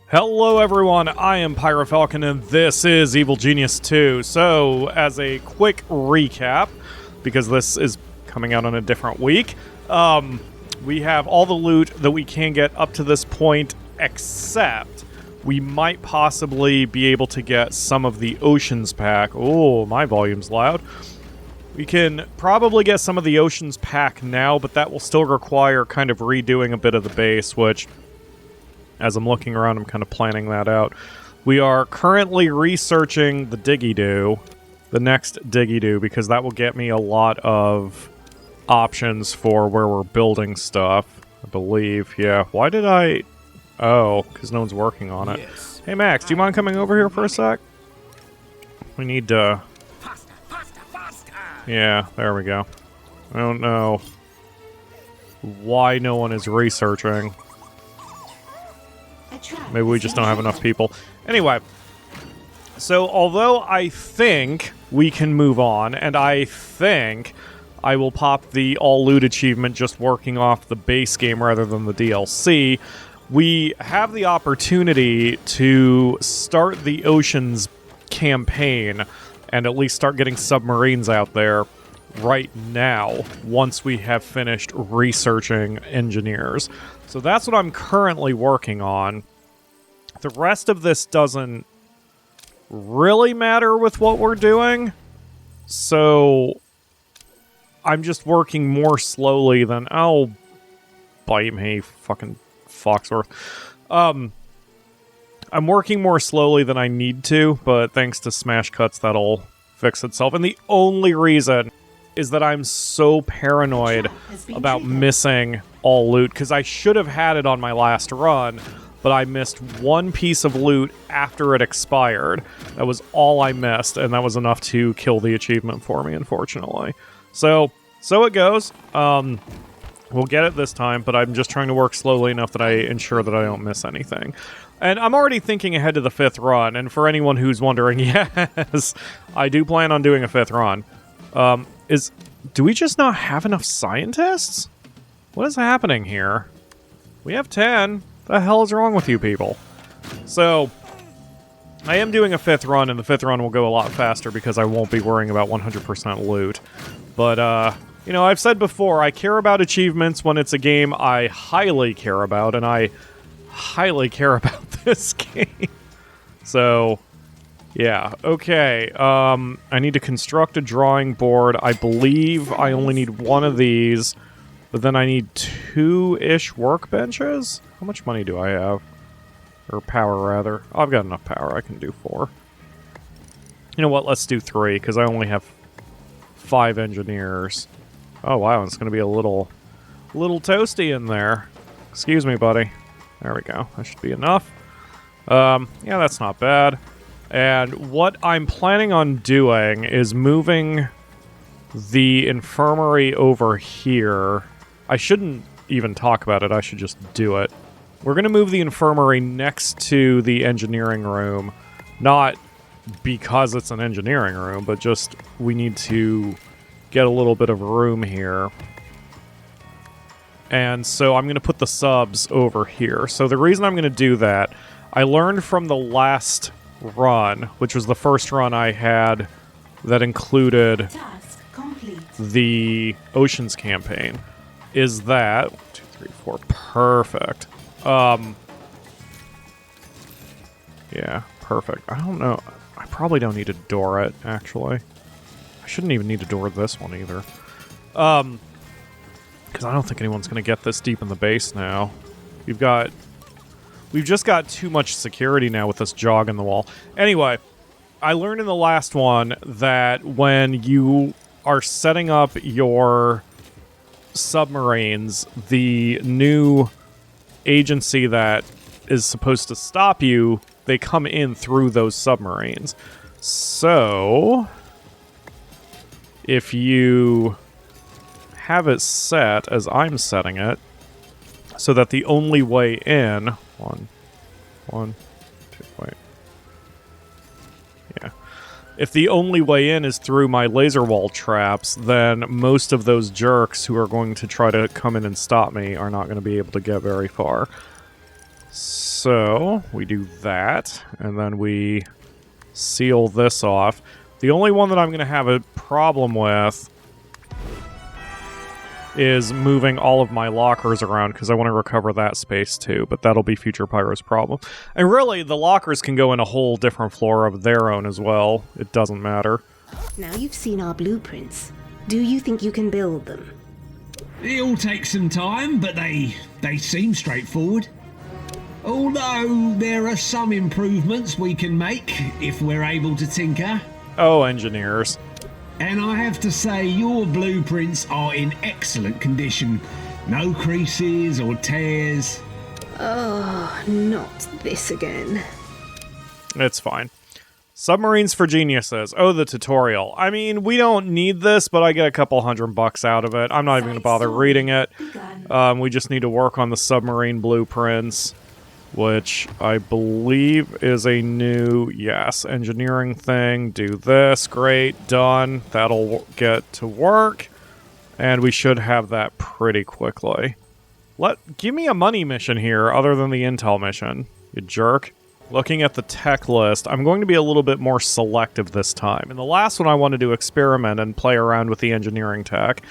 Hello everyone, I am PyroFalkon and this is Evil Genius 2. So, as a quick recap, because this is coming out on a different week, we have all the loot that we can get up to this point, except we might possibly be able to get some of the Oceans pack. Oh, my volume's loud. We can probably get some of the Oceans pack now, but that will still require kind of redoing a bit of the base, which, as I'm looking around, I'm kind of planning that out. We are currently researching the Diggy-Doo, the next Diggy-Doo, because that will get me a lot of options for where we're building stuff, I believe. Yeah, why did I... Oh, because no one's working on it. Yes. Hey, Max, do you mind coming over here for a sec? We need to... Faster. Yeah, there we go. I don't know why no one is researching. Maybe we just don't have enough people. Anyway, so although I think we can move on, and I think I will pop the all loot achievement just working off the base game rather than the DLC, we have the opportunity to start the Oceans campaign and at least start getting submarines out there right now once we have finished researching engineers. So that's what I'm currently working on. The rest of this doesn't really matter with what we're doing, so I'm just working more slowly than... Oh, bite me, fucking Foxworth. I'm working more slowly than I need to, but thanks to smash cuts, that'll fix itself. And the only reason is that I'm so paranoid about missing all loot, because I should have had it on my last run, but I missed one piece of loot after it expired. That was all I missed, and that was enough to kill the achievement for me, unfortunately. So it goes. We'll get it this time, but I'm just trying to work slowly enough that I ensure that I don't miss anything. And I'm already thinking ahead to the 5th run, and for anyone who's wondering, yes, I do plan on doing a 5th run. Do we just not have enough scientists? What is happening here? We have 10. The hell is wrong with you people? So, I am doing a 5th run, and the 5th run will go a lot faster because I won't be worrying about 100% loot. But, you know, I've said before, I care about achievements when it's a game I highly care about, and I highly care about this game. So... yeah, okay, I need to construct a drawing board. I believe I only need one of these, but then I need 2-ish workbenches? How much money do I have? Or power, rather. Oh, I've got enough power, I can do 4. You know what, let's do 3, because I only have 5 engineers. Oh, wow, it's going to be a little toasty in there. Excuse me, buddy. There we go, that should be enough. Yeah, that's not bad. And what I'm planning on doing is moving the infirmary over here. I shouldn't even talk about it, I should just do it. We're going to move the infirmary next to the engineering room. Not because it's an engineering room, but just we need to get a little bit of room here. And so I'm going to put the subs over here. So the reason I'm going to do that, I learned from the last run, which was the first run I had that included the Oceans campaign, is that 1, 2, 3, 4, perfect. Yeah, perfect. I don't know, I probably don't need to door it, actually. I shouldn't even need to door this one either, because I don't think anyone's gonna get this deep in the base now. We've just got too much security now with this jog in the wall. Anyway, I learned in the last one that when you are setting up your submarines, the new agency that is supposed to stop you, they come in through those submarines. So, if you have it set as I'm setting it, so that the only way in... One, two, wait. Yeah. If the only way in is through my laser wall traps, then most of those jerks who are going to try to come in and stop me are not going to be able to get very far. So, we do that, and then we seal this off. The only one that I'm going to have a problem with is moving all of my lockers around, because I want to recover that space too, but that'll be future Pyro's problem. And really, the lockers can go in a whole different floor of their own as well. It doesn't matter. Now you've seen our blueprints. Do you think you can build them? It'll take some time, but they seem straightforward. Although there are some improvements we can make if we're able to tinker. Oh, engineers. And I have to say, your blueprints are in excellent condition. No creases or tears. Oh, not this again. It's fine. Submarines for Geniuses. Oh, the tutorial. I mean, we don't need this, but I get a couple $100 out of it. I'm not even going to bother reading it. We just need to work on the submarine blueprints, which I believe is a new, yes, engineering thing. Do this. Great. Done. That'll get to work. And we should have that pretty quickly. Give me a money mission here other than the intel mission, you jerk. Looking at the tech list, I'm going to be a little bit more selective this time. In the last one, I wanted to experiment and play around with the engineering tech.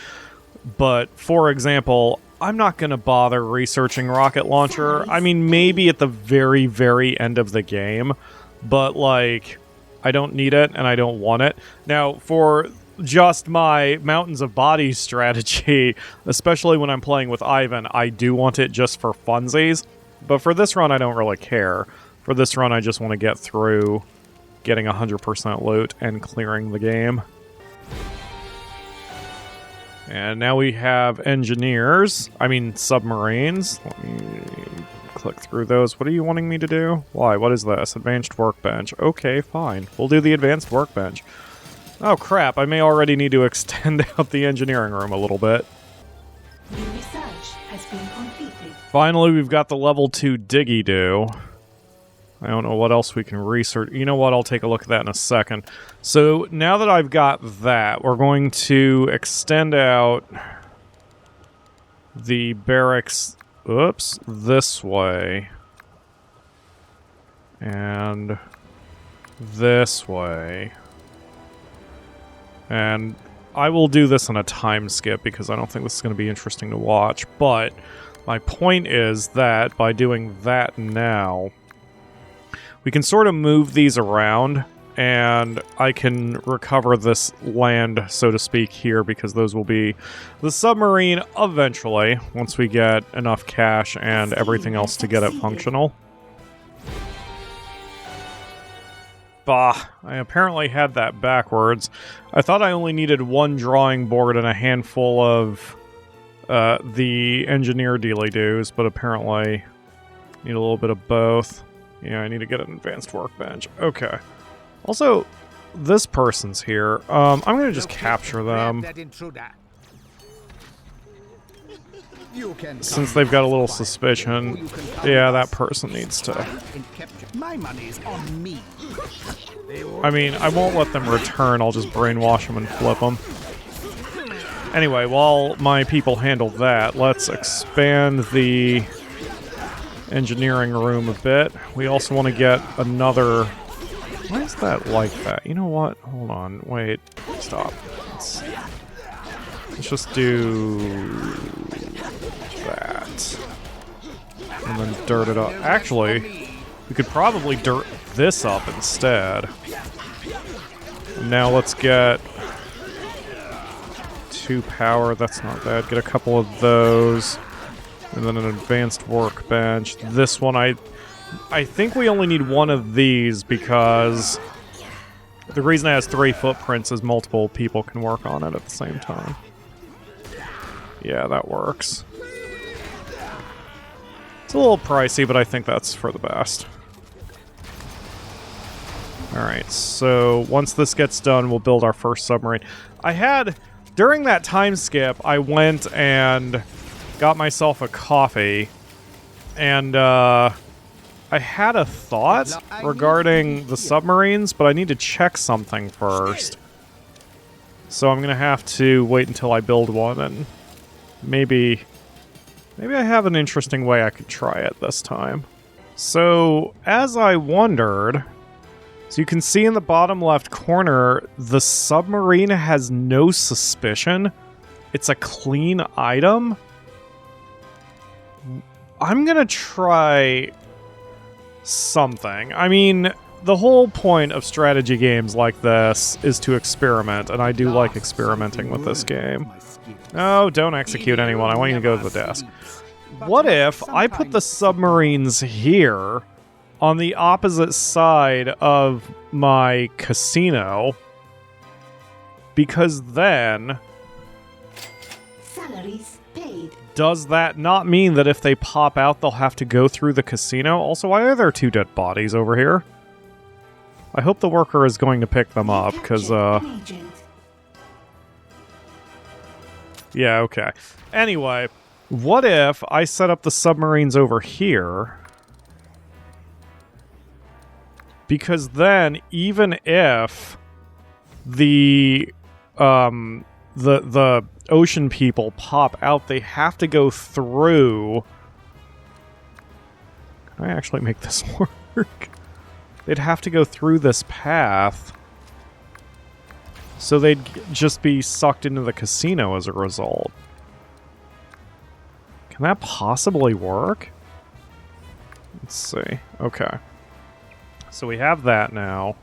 But, for example, I'm not going to bother researching rocket launcher. I mean, maybe at the very, very end of the game. But, like, I don't need it and I don't want it. Now, for just my Mountains of Bodies strategy, especially when I'm playing with Ivan, I do want it just for funsies. But for this run, I don't really care. For this run, I just want to get through getting 100% loot and clearing the game. And now we have engineers. I mean, submarines. Let me click through those. What are you wanting me to do? Why? What is this? Advanced workbench. Okay, fine. We'll do the advanced workbench. Oh, crap. I may already need to extend out the engineering room a little bit. The research has been completed. Finally, we've got the level 2 diggy-do. I don't know what else we can research. You know what? I'll take a look at that in a second. So now that I've got that, we're going to extend out the barracks, oops, this way. And this way. And I will do this on a time skip because I don't think this is going to be interesting to watch. But my point is that by doing that now, we can sort of move these around, and I can recover this land, so to speak, here, because those will be the submarine eventually, once we get enough cash and everything else to get it functional. Bah, I apparently had that backwards. I thought I only needed one drawing board and a handful of the engineer dealy-doos, but apparently need a little bit of both. Yeah, I need to get an advanced workbench. Okay. Also, this person's here. I'm going to just capture them. Since they've got a little suspicion. Yeah, that person needs to. My money's on me. I mean, I won't let them return. I'll just brainwash them and flip them. Anyway, while my people handle that, let's expand the engineering room a bit. We also want to get another... Why is that like that? You know what? Hold on. Wait. Stop. Let's just do that. And then dirt it up. Actually, we could probably dirt this up instead. And now let's get 2 power. That's not bad. Get a couple of those. And then an advanced workbench. This one, I think we only need one of these because the reason it has 3 footprints is multiple people can work on it at the same time. Yeah, that works. It's a little pricey, but I think that's for the best. Alright, so once this gets done, we'll build our first submarine. During that time skip, I went and got myself a coffee, and I had a thought regarding the submarines, but I need to check something first. So I'm gonna have to wait until I build one, and maybe I have an interesting way I could try it this time. So, as I wondered, so you can see in the bottom left corner, the submarine has no suspicion. It's a clean item. I'm gonna try something. I mean, the whole point of strategy games like this is to experiment, and I do like experimenting with this game. No, don't execute anyone. I want you to go to the desk. What if I put the submarines here on the opposite side of my casino? Because then, Salaries paid. does that not mean that if they pop out, they'll have to go through the casino? Also, why are there 2 dead bodies over here? I hope the worker is going to pick them up, because, An agent. yeah, okay. Anyway, what if I set up the submarines over here? Because then, even if the ocean people pop out, they have to go through... Can I actually make this work? They'd have to go through this path. So they'd just be sucked into the casino as a result. Can that possibly work? Let's see. Okay. So we have that now.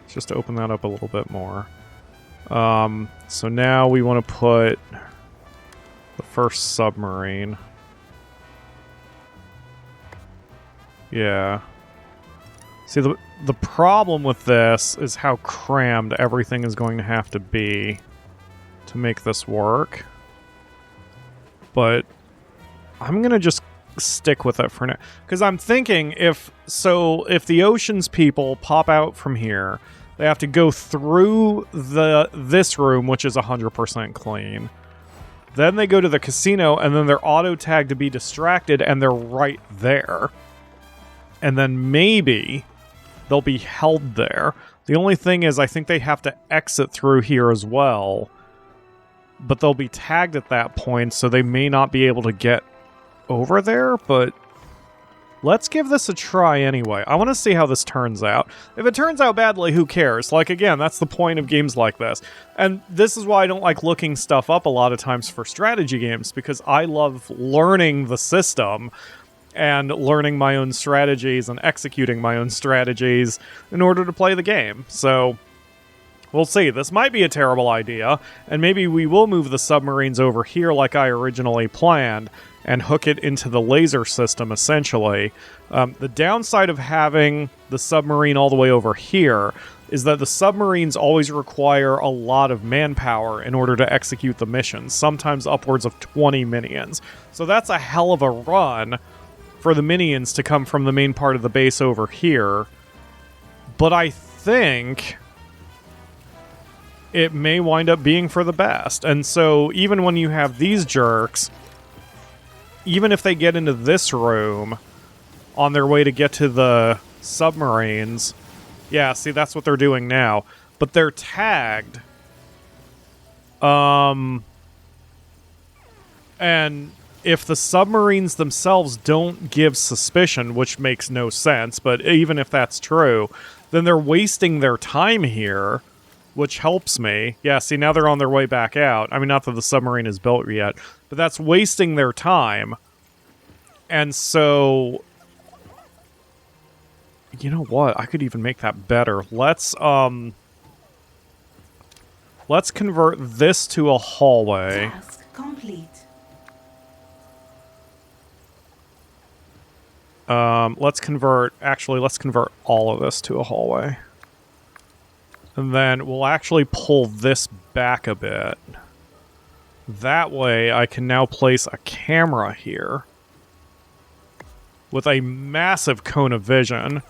Let's just open that up a little bit more. So now we want to put the first submarine. Yeah. See, the problem with this is how crammed everything is going to have to be to make this work. But I'm going to just stick with it for now. Because I'm thinking if the oceans people pop out from here, they have to go through this room, which is 100% clean. Then they go to the casino, and then they're auto-tagged to be distracted, and they're right there. And then maybe they'll be held there. The only thing is, I think they have to exit through here as well. But they'll be tagged at that point, so they may not be able to get over there, but let's give this a try anyway. I want to see how this turns out. If it turns out badly, who cares? Like, again, that's the point of games like this. And this is why I don't like looking stuff up a lot of times for strategy games, because I love learning the system and learning my own strategies and executing my own strategies in order to play the game. So we'll see. This might be a terrible idea, and maybe we will move the submarines over here like I originally planned and hook it into the laser system, essentially. The downside of having the submarine all the way over here is that the submarines always require a lot of manpower in order to execute the missions, sometimes upwards of 20 minions. So that's a hell of a run for the minions to come from the main part of the base over here. But I think it may wind up being for the best. And so even when you have these jerks, even if they get into this room on their way to get to the submarines, yeah, see, that's what they're doing now. But they're tagged. And if the submarines themselves don't give suspicion, which makes no sense, but even if that's true, then they're wasting their time here, which helps me. Yeah, see, now they're on their way back out. I mean, not that the submarine is built yet, but that's wasting their time. And so, you know what? I could even make that better. Let's convert this to a hallway. Task complete. Let's convert all of this to a hallway. And then we'll actually pull this back a bit. That way I can now place a camera here with a massive cone of vision.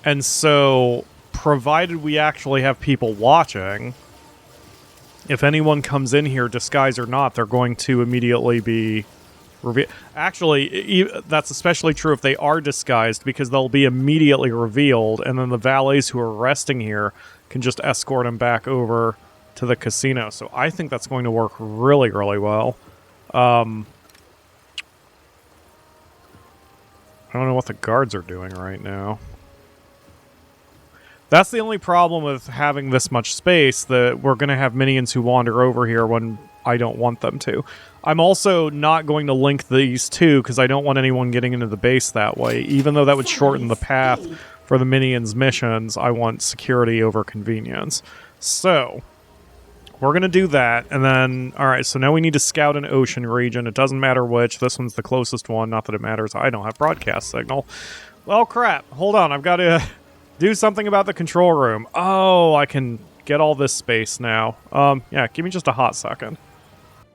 And so, provided we actually have people watching, if anyone comes in here, disguised or not, they're going to immediately be actually, that's especially true if they are disguised, because they'll be immediately revealed, and then the valets who are resting here can just escort them back over to the casino. So I think that's going to work really, really well. I don't know what the guards are doing right now. That's the only problem with having this much space, that we're going to have minions who wander over here when I don't want them to. I'm also not going to link these two because I don't want anyone getting into the base that way. Even though that would shorten the path for the minions' missions, I want security over convenience. So, we're going to do that, and then, alright, so now we need to scout an ocean region. It doesn't matter which. This one's the closest one, not that it matters. I don't have broadcast signal. Well, crap. Hold on, I've got to do something about the control room. Oh, I can get all this space now. Yeah, give me just a hot second.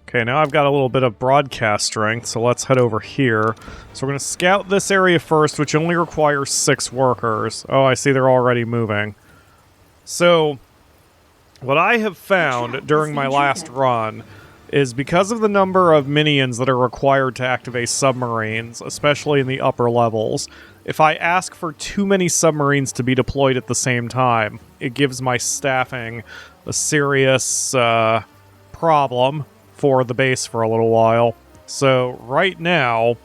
Okay, now I've got a little bit of broadcast strength, so let's head over here. So we're going to scout this area first, which only requires 6 workers. Oh, I see they're already moving. So, what I have found during my last run is because of the number of minions that are required to activate submarines, especially in the upper levels, if I ask for too many submarines to be deployed at the same time, it gives my staffing a serious problem for the base for a little while. So right now,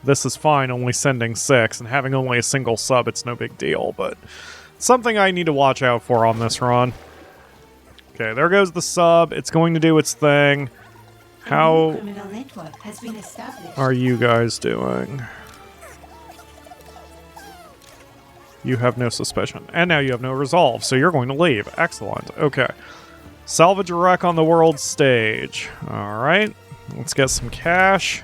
this is fine, only sending 6, and having only a single sub, it's no big deal, but something I need to watch out for on this run. Okay, there goes the sub. It's going to do its thing. How criminal network has been established. are you guys doing? You have no suspicion. And now you have no resolve, so you're going to leave. Excellent. Okay. Salvage a wreck on the world stage. Alright. Let's get some cash.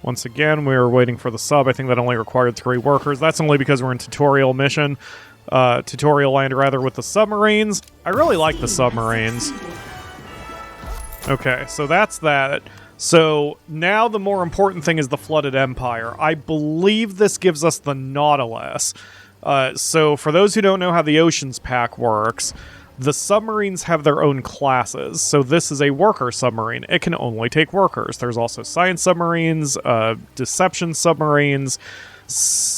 Once again, we're waiting for the sub. I think that only required 3 workers. That's only because we're in tutorial mission. Tutorial land, rather, with the submarines. I really like the submarines. Okay, so that's that. So now the more important thing is the Flooded Empire. I believe this gives us the Nautilus. So for those who don't know how the Oceans Pack works, the submarines have their own classes. So this is a worker submarine. It can only take workers. There's also science submarines, deception submarines,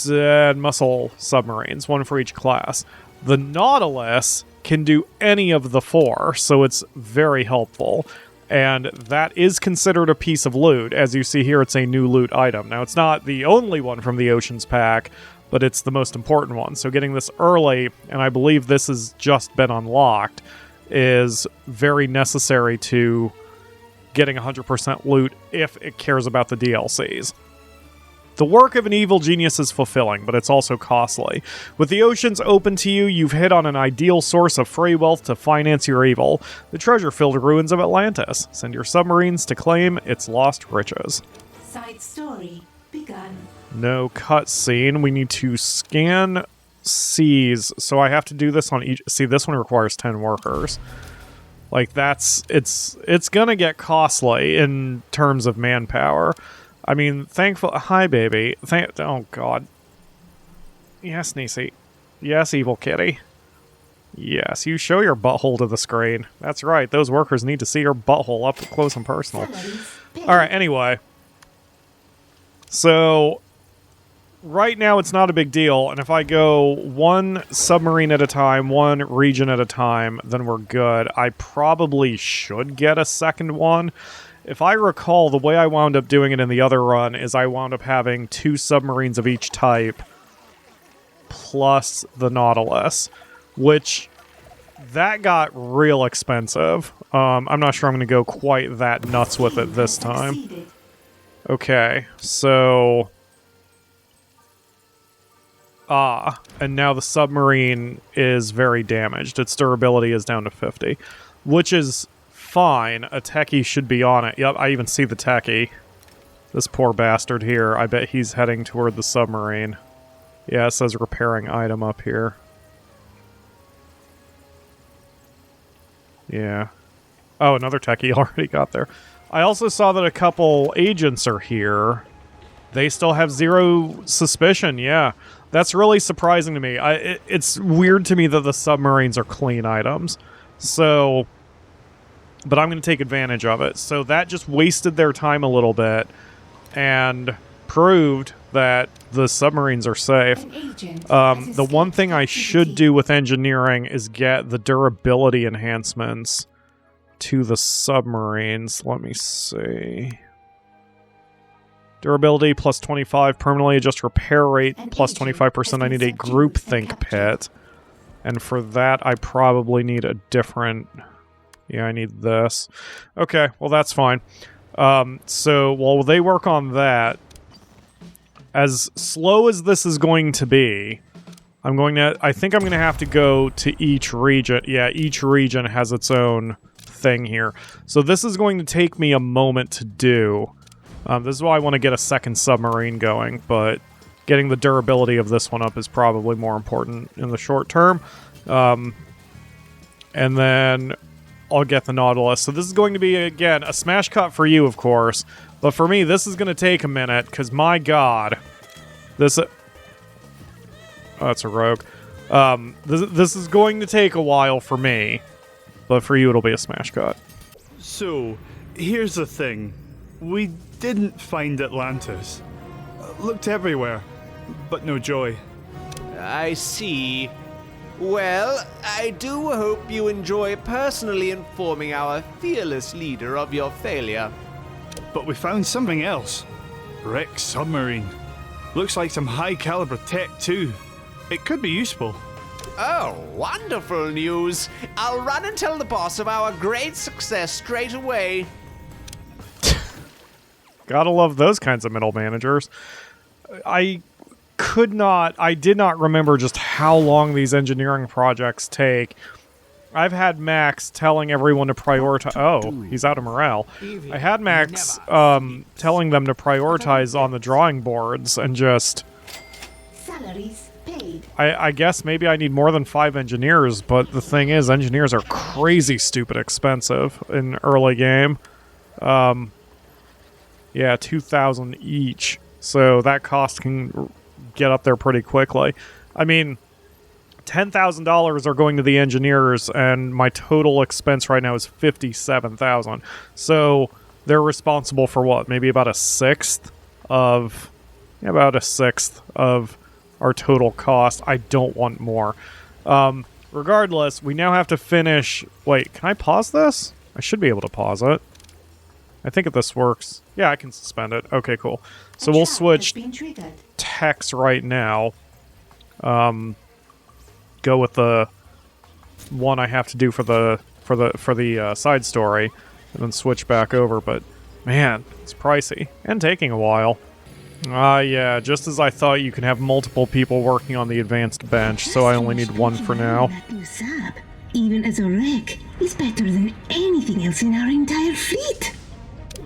and muscle submarines, one for each class. The Nautilus can do any of the 4, so it's very helpful. And that is considered a piece of loot. As you see here, it's a new loot item. Now, it's not the only one from the Oceans Pack, but it's the most important one. So getting this early, and I believe this has just been unlocked, is very necessary to getting 100% loot if it cares about the DLCs. The work of an evil genius is fulfilling, but it's also costly. With the oceans open to you, you've hit on an ideal source of free wealth to finance your evil. The treasure-filled ruins of Atlantis. Send your submarines to claim its lost riches. Side story begun. No cutscene. We need to scan seas, so I have to do this on each... See, this one requires 10 workers. Like, that's... It's gonna get costly in terms of manpower. I mean, thankful... Hi, baby. Oh, God. Yes, Nisi. Yes, evil kitty. Yes, you show your butthole to the screen. That's right. Those workers need to see your butthole up close and personal. Alright, anyway. So, right now it's not a big deal, and if I go one submarine at a time, one region at a time, then we're good. I probably should get a second one. If I recall, the way I wound up doing it in the other run is I wound up having 2 submarines of each type plus the Nautilus, which that got real expensive. I'm not sure I'm going to go quite that nuts with it this time. Okay, so... and now the submarine is very damaged. Its durability is down to 50, which is fine. A techie should be on it. Yep, I even see the techie. This poor bastard here. I bet he's heading toward the submarine. Yeah, it says repairing item up here. Yeah. Oh, another techie already got there. I also saw that a couple agents are here. They still have 0 suspicion, yeah. That's really surprising to me. It's weird to me that the submarines are clean items. So... But I'm going to take advantage of it. So that just wasted their time a little bit and proved that the submarines are safe. The one thing I should do with engineering is get the durability enhancements to the submarines. Let me see. Durability plus 25, permanently adjust repair rate An plus agent 25%. has I been need a subdued groupthink and captured. pit. And for that, I probably need a different... Yeah, I need this. Okay, well, that's fine. So while they work on that, as slow as this is going to be, I think I'm going to have to go to each region. Yeah, each region has its own thing here. So this is going to take me a moment to do. This is why I want to get a second submarine going, but getting the durability of this one up is probably more important in the short term. And then I'll get the Nautilus. So this is going to be, again, a smash cut for you, of course. But for me, this is going to take a minute, because my god. This... Oh, that's a rogue. This is going to take a while for me. But for you, it'll be a smash cut. So, here's the thing. We didn't find Atlantis. Looked everywhere, but no joy. I see. Well, I do hope you enjoy personally informing our fearless leader of your failure. But we found something else. Wrecked submarine. Looks like some high caliber tech too. It could be useful. Oh, wonderful news. I'll run and tell the boss of our great success straight away. Gotta love those kinds of middle managers. I did not remember just how long these engineering projects take. I've had Max telling everyone to prioritize... Oh, he's out of morale. I had Max telling them to prioritize on the drawing boards and just... Salaries paid. I guess maybe I need more than 5 engineers, but the thing is, engineers are crazy stupid expensive in early game. Yeah, 2,000 each. So that cost can get up there pretty quickly. I mean, $10,000 are going to the engineers, and my total expense right now is $57,000. So they're responsible for what? Maybe about a sixth of our total cost. I don't want more. Regardless, we now have to finish... Wait, can I pause this? I should be able to pause it. I think if this works... Yeah, I can suspend it. Okay, cool. So we'll switch text right now. Go with the one I have to do for the side story, and then switch back over. But man, it's pricey and taking a while. Yeah, just as I thought, you can have multiple people working on the advanced bench, so I only need one for now. That new sub, even as a wreck, is better than anything else in our entire fleet.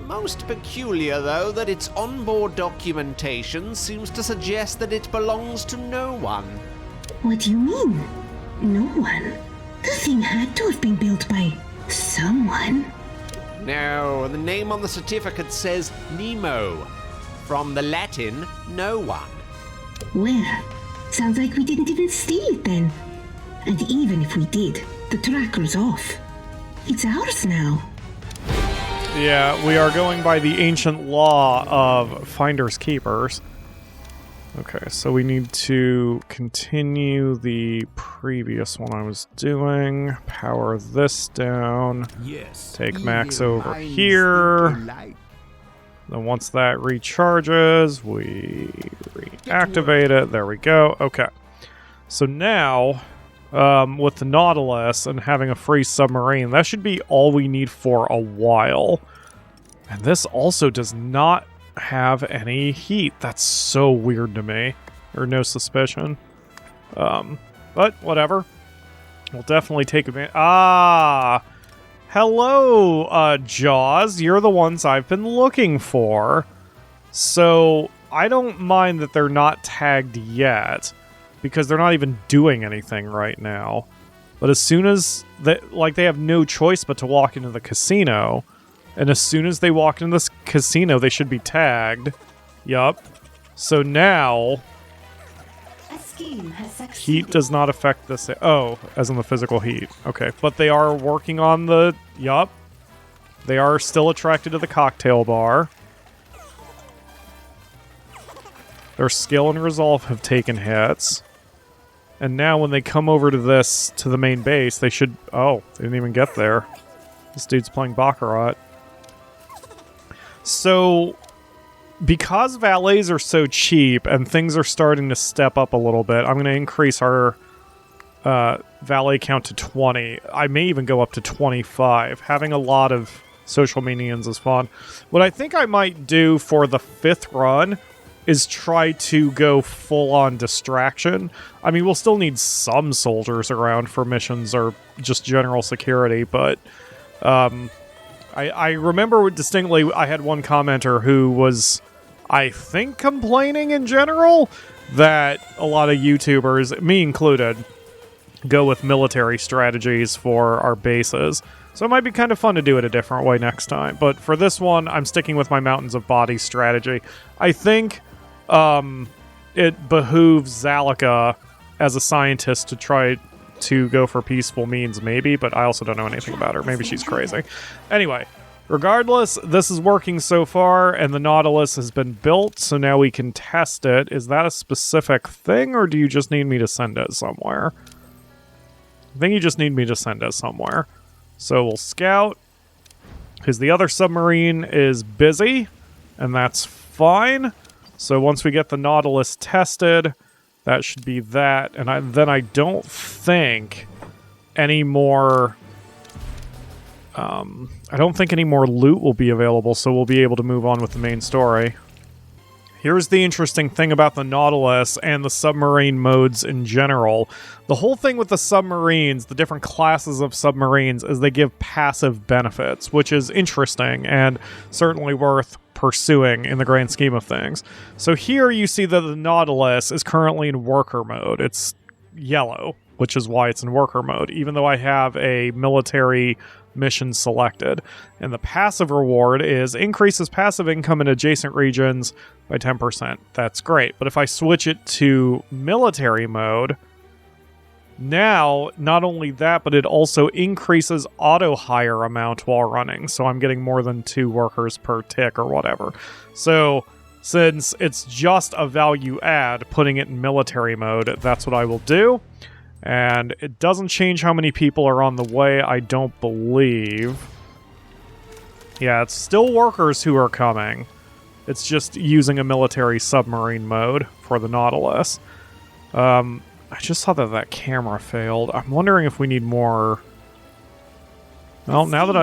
Most peculiar, though, that its onboard documentation seems to suggest that it belongs to no one. What do you mean? No one? The thing had to have been built by someone. No, the name on the certificate says Nemo. From the Latin, no one. Well, sounds like we didn't even steal it then. And even if we did, the tracker's off. It's ours now. Yeah, we are going by the ancient law of finders keepers. Okay, so we need to continue the previous one I was doing. Power this down. Yes. Take Max over here. Then once that recharges, we reactivate it. There we go. Okay. So now, with the Nautilus and having a free submarine, that should be all we need for a while. And this also does not have any heat. That's so weird to me. Or no suspicion. But whatever. We'll definitely take advantage. Ah! Hello, Jaws. You're the ones I've been looking for. So, I don't mind that they're not tagged yet, because they're not even doing anything right now. But as soon as they have no choice but to walk into the casino, and as soon as they walk into this casino, they should be tagged. Yup. So now, A scheme has succeeded. heat does not affect this. Oh, as in the physical heat. Okay, but they are working on the. Yup. They are still attracted to the cocktail bar. Their skill and resolve have taken hits. And now when they come over to the main base, they should... Oh, they didn't even get there. This dude's playing Baccarat. So, because valets are so cheap and things are starting to step up a little bit, I'm going to increase our valet count to 20. I may even go up to 25. Having a lot of social minions is fun. What I think I might do for the 5th run is try to go full-on distraction. I mean, we'll still need some soldiers around for missions or just general security, but I remember distinctly I had one commenter who was, I think, complaining in general that a lot of YouTubers, me included, go with military strategies for our bases. So it might be kind of fun to do it a different way next time. But for this one, I'm sticking with my Mountains of Bodies strategy. I think it behooves Zalika as a scientist to try to go for peaceful means, maybe, but I also don't know anything about her. Maybe she's crazy. Anyway, regardless, this is working so far, and the Nautilus has been built, so now we can test it. Is that a specific thing, or do you just need me to send it somewhere? I think you just need me to send it somewhere. So we'll scout, because the other submarine is busy, and that's fine. So once we get the Nautilus tested, that should be that. And then I don't think any more... I don't think any more loot will be available, so we'll be able to move on with the main story. Here's the interesting thing about the Nautilus and the submarine modes in general. The whole thing with the submarines, the different classes of submarines, is they give passive benefits, which is interesting and certainly worth pursuing in the grand scheme of things. So here you see that the Nautilus is currently in worker mode. It's yellow, which is why it's in worker mode, even though I have a military mission selected. And the passive reward is increases passive income in adjacent regions by 10%. That's great. But if I switch it to military mode, now, not only that, but it also increases auto-hire amount while running. So I'm getting more than 2 workers per tick or whatever. So since it's just a value add, putting it in military mode, that's what I will do. And it doesn't change how many people are on the way, I don't believe. Yeah, it's still workers who are coming. It's just using a military submarine mode for the Nautilus. I just saw that camera failed. I'm wondering if we need more... Well, now that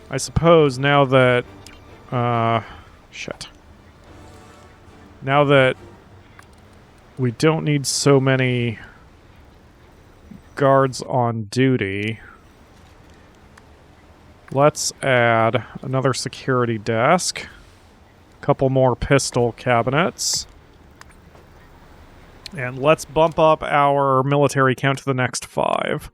I suppose now that... shit. Now that we don't need so many guards on duty, let's add another security desk, a couple more pistol cabinets, and let's bump up our military count to the next 5.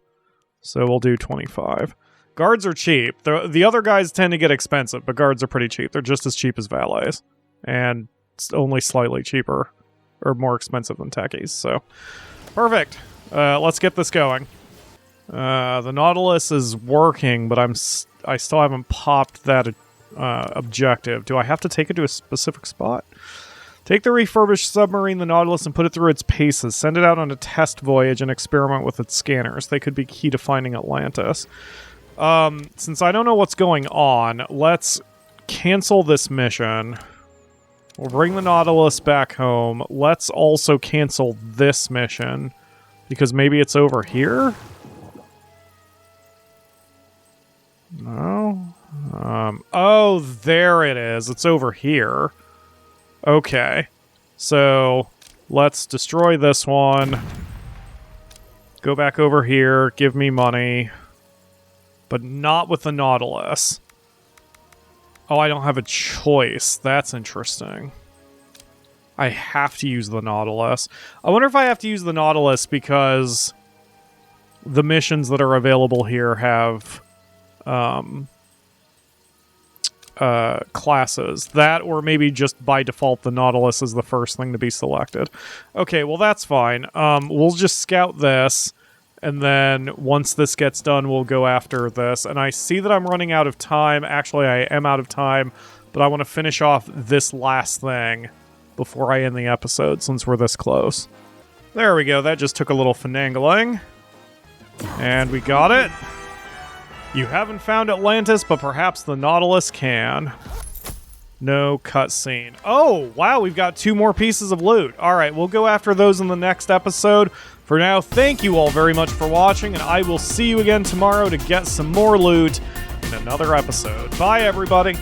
So we'll do 25. Guards are cheap. The other guys tend to get expensive, but guards are pretty cheap. They're just as cheap as valets, and it's only slightly cheaper or more expensive than techies. So perfect. Let's get this going. The Nautilus is working, but I still haven't popped that objective. Do I have to take it to a specific spot? Take the refurbished submarine, the Nautilus, and put it through its paces. Send it out on a test voyage and experiment with its scanners. They could be key to finding Atlantis. Since I don't know what's going on, let's cancel this mission. We'll bring the Nautilus back home. Let's also cancel this mission, because maybe it's over here? No? Oh, there it is. It's over here. Okay. So, let's destroy this one. Go back over here. Give me money. But not with the Nautilus. Oh, I don't have a choice. That's interesting. I have to use the Nautilus. I wonder if I have to use the Nautilus because the missions that are available here have classes. That, or maybe just by default the Nautilus is the first thing to be selected. Okay, well that's fine. We'll just scout this, and then once this gets done, we'll go after this. And I see that I'm running out of time. Actually, I am out of time, but I want to finish off this last thing before I end the episode, since we're this close. There we go. That just took a little finagling. And we got it. You haven't found Atlantis, but perhaps the Nautilus can. No cutscene. Oh, wow, we've got 2 more pieces of loot. All right, we'll go after those in the next episode. For now, thank you all very much for watching, and I will see you again tomorrow to get some more loot in another episode. Bye, everybody.